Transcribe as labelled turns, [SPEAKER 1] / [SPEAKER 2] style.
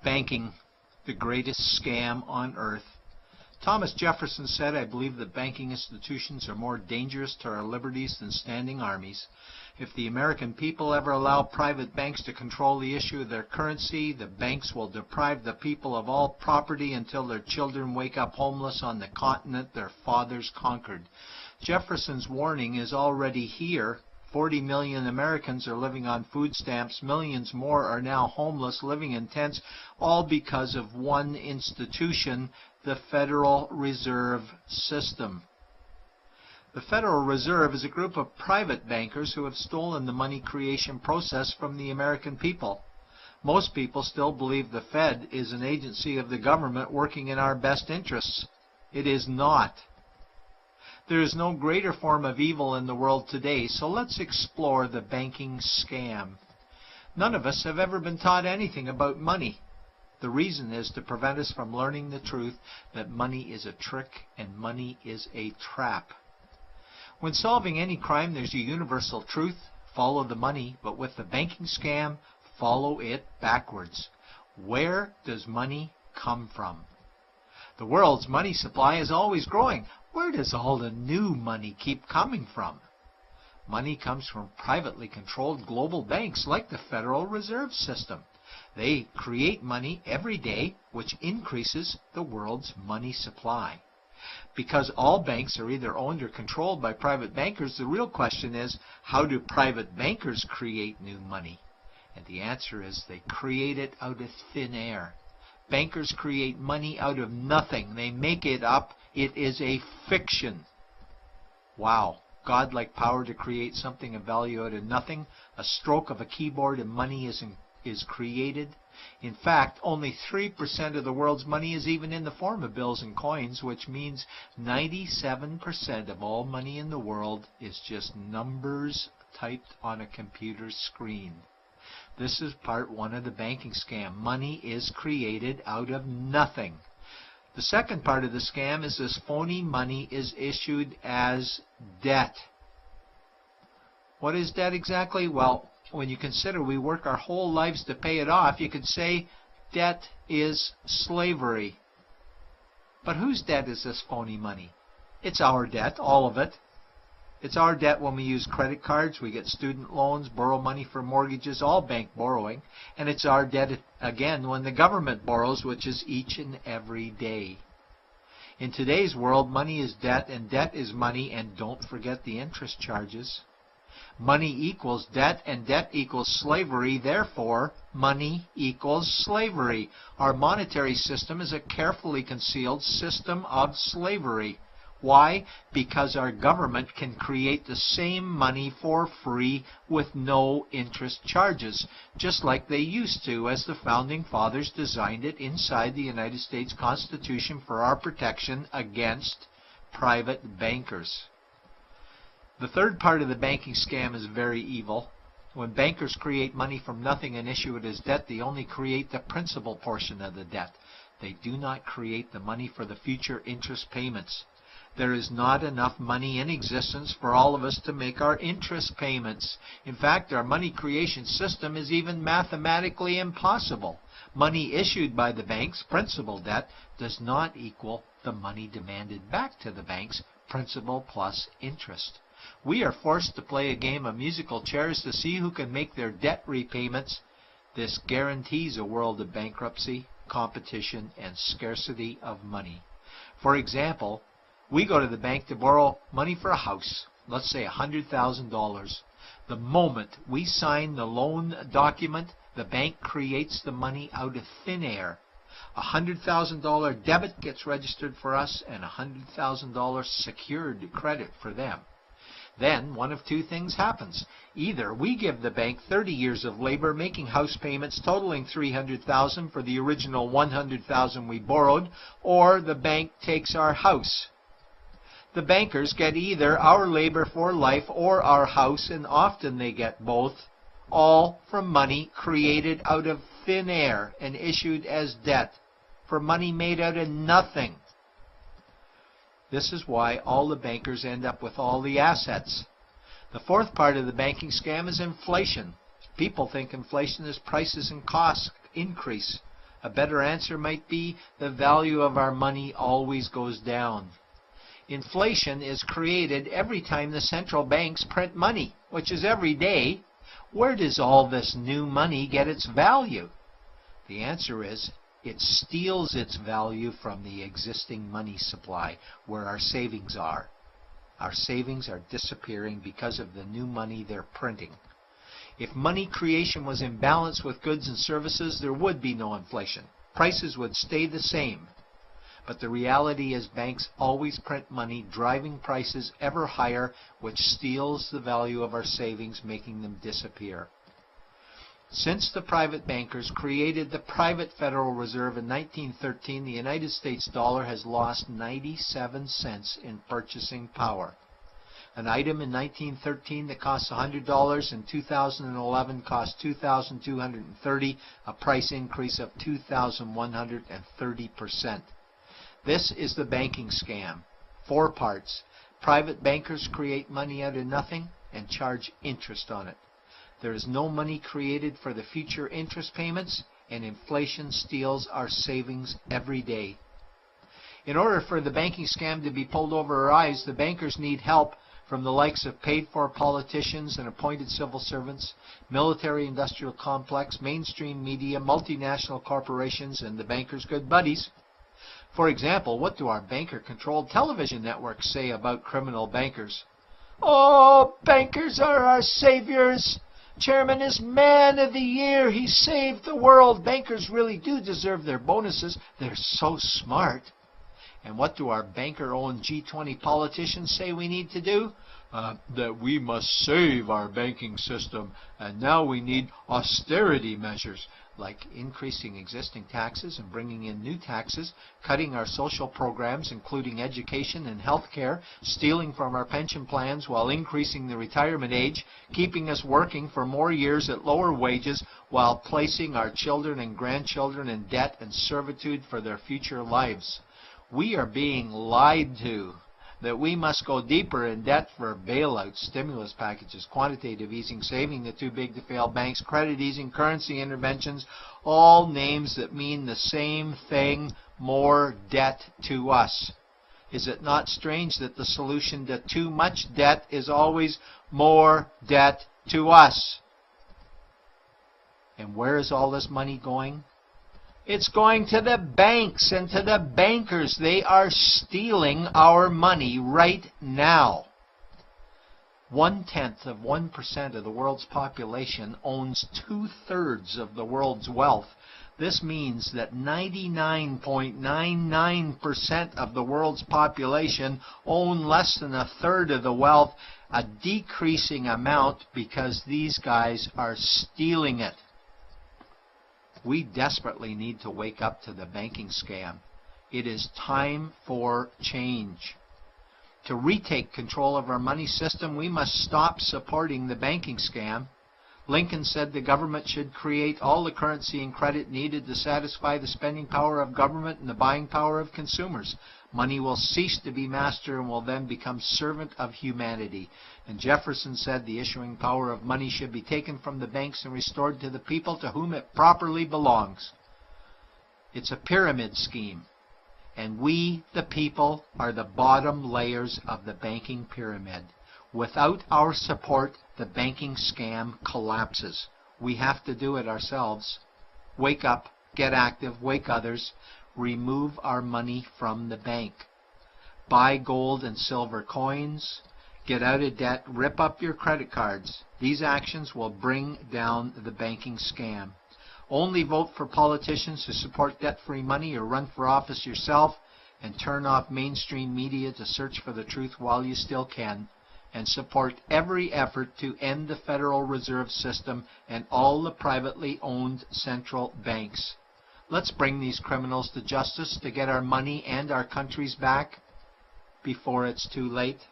[SPEAKER 1] Banking, the greatest scam on earth. Thomas Jefferson said, "I believe that banking institutions are more dangerous to our liberties than standing armies. If the American people ever allow private banks to control the issue of their currency, the banks will deprive the people of all property until their children wake up homeless on the continent their fathers conquered." Jefferson's warning is already here. 40 million Americans are living on food stamps. Millions more are now homeless, living in tents, all because of one institution, the Federal Reserve System. The Federal Reserve is a group of private bankers who have stolen the money creation process from the American people. Most people still believe the Fed is an agency of the government working in our best interests. It is not. There is no greater form of evil in the world today, so let's explore the banking scam. None of us have ever been taught anything about money. The reason is to prevent us from learning the truth that money is a trick and money is a trap. When solving any crime, there's a universal truth: follow the money, but with the banking scam, follow it backwards. Where does money come from? The world's money supply is always growing. Where does all the new money keep coming from? Money comes from privately controlled global banks like the Federal Reserve System. They create money every day, which increases the world's money supply. Because all banks are either owned or controlled by private bankers, the real question is, how do private bankers create new money? And the answer is they create it out of thin air. Bankers create money out of nothing. They make it up. It is a fiction. Wow. Godlike power to create something of value out of nothing. A stroke of a keyboard and money is created. In fact, only 3% of the world's money is even in the form of bills and coins, which means 97% of all money in the world is just numbers typed on a computer screen. This is part one of the banking scam. Money is created out of nothing. The second part of the scam is this phony money is issued as debt. What is debt exactly? Well, when you consider we work our whole lives to pay it off, you could say debt is slavery. But whose debt is this phony money? It's our debt, all of it. It's our debt when we use credit cards, we get student loans, borrow money for mortgages, all bank borrowing. And it's our debt again when the government borrows, which is each and every day. In today's world, money is debt and debt is money, and don't forget the interest charges. Money equals debt and debt equals slavery, therefore money equals slavery. Our monetary system is a carefully concealed system of slavery. Why? Because our government can create the same money for free with no interest charges, just like they used to, as the Founding Fathers designed it inside the United States Constitution for our protection against private bankers. The third part of the banking scam is very evil. When bankers create money from nothing and issue it as debt, they only create the principal portion of the debt. They do not create the money for the future interest payments. There is not enough money in existence for all of us to make our interest payments. In fact, our money creation system is even mathematically impossible. Money issued by the banks, principal debt, does not equal the money demanded back to the banks, principal plus interest. We are forced to play a game of musical chairs to see who can make their debt repayments. This guarantees a world of bankruptcy, competition, and scarcity of money. For example, we go to the bank to borrow money for a house, let's say $100,000. The moment we sign the loan document, the bank creates the money out of thin air. A $100,000 debit gets registered for us and a $100,000 secured credit for them. Then one of two things happens. Either we give the bank 30 years of labor making house payments totaling $300,000 for the original $100,000 we borrowed, or the bank takes our house. The bankers get either our labor for life or our house, and often they get both, all from money created out of thin air and issued as debt, for money made out of nothing. This is why all the bankers end up with all the assets. The fourth part of the banking scam is inflation. People think inflation is prices and costs increase. A better answer might be the value of our money always goes down. Inflation is created every time the central banks print money, which is every day. Where does all this new money get its value? The answer is it steals its value from the existing money supply, where our savings are. Our savings are disappearing because of the new money they're printing. If money creation was in balance with goods and services, there would be no inflation. Prices would stay the same. But the reality is banks always print money, driving prices ever higher, which steals the value of our savings, making them disappear. Since the private bankers created the private Federal Reserve in 1913, the United States dollar has lost 97 cents in purchasing power. An item in 1913 that cost $100 in 2011 cost $2,230, a price increase of 2,130%. This is the banking scam. 4 parts. Private bankers create money out of nothing and charge interest on it. There is no money created for the future interest payments, and inflation steals our savings every day. In order for the banking scam to be pulled over our eyes, the bankers need help from the likes of paid-for politicians and appointed civil servants, military-industrial complex, mainstream media, multinational corporations, and the bankers' good buddies. For example, what do our banker-controlled television networks say about criminal bankers? "Oh, bankers are our saviors. Chairman is man of the year. He saved the world. Bankers really do deserve their bonuses. They're so smart." And what do our banker-owned G20 politicians say we need to do? That we must save our banking system, and now we need austerity measures, like increasing existing taxes and bringing in new taxes, cutting our social programs, including education and health care, stealing from our pension plans while increasing the retirement age, keeping us working for more years at lower wages while placing our children and grandchildren in debt and servitude for their future lives. We are being lied to that we must go deeper in debt for bailouts, stimulus packages, quantitative easing, saving the too big to fail banks, credit easing, currency interventions, all names that mean the same thing, more debt to us. Is it not strange that the solution to too much debt is always more debt to us? And where is all this money going? It's going to the banks and to the bankers. They are stealing our money right now. 0.1% of the world's population owns 2/3 of the world's wealth. This means that 99.99% of the world's population own less than 1/3 of the wealth, a decreasing amount because these guys are stealing it. We desperately need to wake up to the banking scam. It is time for change. To retake control of our money system, we must stop supporting the banking scam. Lincoln said the government should create all the currency and credit needed to satisfy the spending power of government and the buying power of consumers. Money will cease to be master and will then become servant of humanity. And Jefferson said the issuing power of money should be taken from the banks and restored to the people to whom it properly belongs. It's a pyramid scheme. And we, the people, are the bottom layers of the banking pyramid. Without our support, the banking scam collapses. We have to do it ourselves. Wake up, get active, wake others. Remove our money from the bank. Buy gold and silver coins. Get out of debt. Rip up your credit cards. These actions will bring down the banking scam. Only vote for politicians who support debt-free money, or run for office yourself, and turn off mainstream media to search for the truth while you still can. And support every effort to end the Federal Reserve System and all the privately owned central banks. Let's bring these criminals to justice to get our money and our countries back before it's too late.